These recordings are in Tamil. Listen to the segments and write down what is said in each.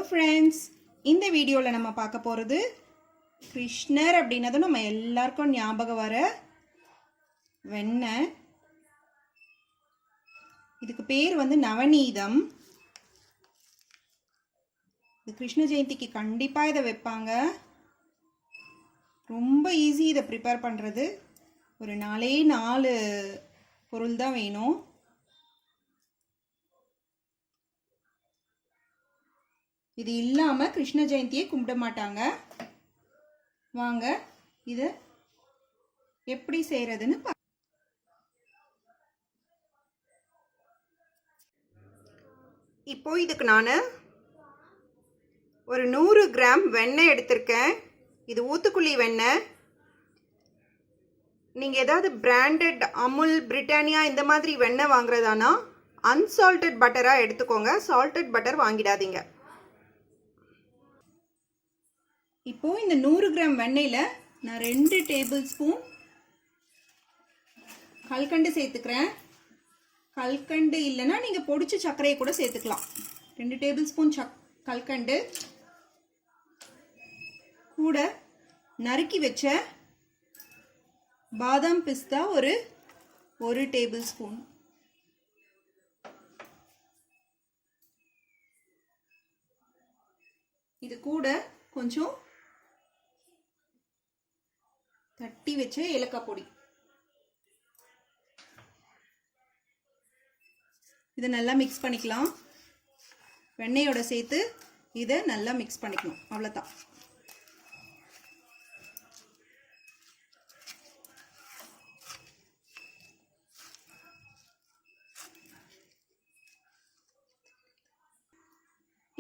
ஃப்ரெண்ட்ஸ், இந்த வீடியோவில் நம்ம பார்க்க போகிறது கிருஷ்ணர் அப்படின்னதும் நம்ம எல்லாருக்கும் ஞாபகம் வர வெண்ணெய். இதுக்கு பேர் நவநீதம். இது கிருஷ்ண ஜெயந்திக்கு கண்டிப்பாக இதை வைப்பாங்க. ரொம்ப ஈஸி இதை ப்ரிப்பேர் பண்ணுறது. ஒரு 4 பொருள் தான் வேணும். இது இல்லாமல் கிருஷ்ண ஜெயந்தியை கும்பிட மாட்டாங்க. வாங்க இதை எப்படி செய்கிறதுன்னு இப்போ இதுக்கு நான் ஒரு 100 கிராம் வெண்ணெய் எடுத்திருக்கேன். இது ஊத்துக்குழி வெண்ணெய். நீங்கள் ஏதாவது பிராண்டட் அமுல், பிரிட்டானியா இந்த மாதிரி வெண்ணெய் வாங்குறதானா அன்சால்டட் பட்டராக எடுத்துக்கோங்க. சால்டட் பட்டர் வாங்கிடாதீங்க. இப்போது இந்த 100 கிராம் வெண்ணெயில் நான் 2 டேபிள் ஸ்பூன் கல்கண்டு சேர்த்துக்கிறேன். கல்கண்டு இல்லைன்னா நீங்கள் பொடிச்ச சர்க்கரையை கூட சேர்த்துக்கலாம். 2 டேபிள் ஸ்பூன் கல்கண்டு கூட நறுக்கி வச்ச பாதாம் பிஸ்தா ஒரு டேபிள் ஸ்பூன். இது கூட கொஞ்சம் தட்டி வச்ச ஏலக்காய் பொடி. இதை நல்லா மிக்ஸ் பண்ணிக்கலாம். வெண்ணெயோட சேர்த்து இதை நல்லா மிக்ஸ் பண்ணிக்கணும். அவ்வளோதான்.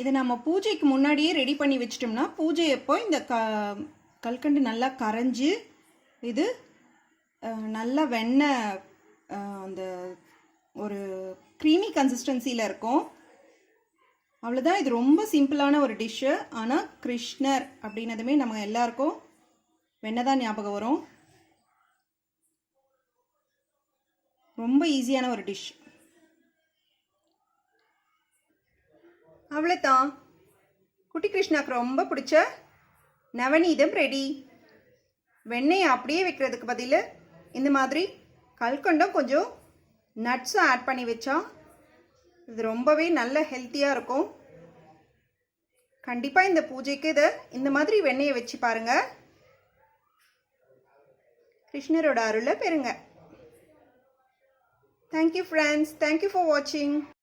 இதை நம்ம பூஜைக்கு முன்னாடியே ரெடி பண்ணி வச்சிட்டோம்னா பூஜை எப்போ இந்த கல்கண்டு நல்லா கரைஞ்சி இது நல்லா வெண்ணெய் அந்த ஒரு க்ரீமி கன்சிஸ்டன்சியில் இருக்கும். அவ்வளோதான். இது ரொம்ப சிம்பிளான ஒரு டிஷ்ஷு. ஆனால் கிருஷ்ணர் அப்படின்னதுமே நம்ம எல்லாருக்கும் வெண்ணெய் தான் ஞாபகம் வரும். ரொம்ப ஈஸியான ஒரு டிஷ். அவ்வளோதான். குட்டி கிருஷ்ணாக்கு ரொம்ப பிடிச்ச நவநீதம் ரெடி. வெண்ணெயை அப்படியே வைக்கிறதுக்கு பதில் இந்த மாதிரி கல்கண்டும் கொஞ்சம் நட்ஸும் ஆட் பண்ணி வச்சா இது ரொம்பவே நல்ல ஹெல்த்தியாக இருக்கும். கண்டிப்பாக இந்த பூஜைக்கு இதை இந்த மாதிரி வெண்ணெயை வச்சு பாருங்கள். கிருஷ்ணரோட அருளை பெறுங்க. Thank you friends. தேங்க்யூ ஃபார் வாட்சிங்.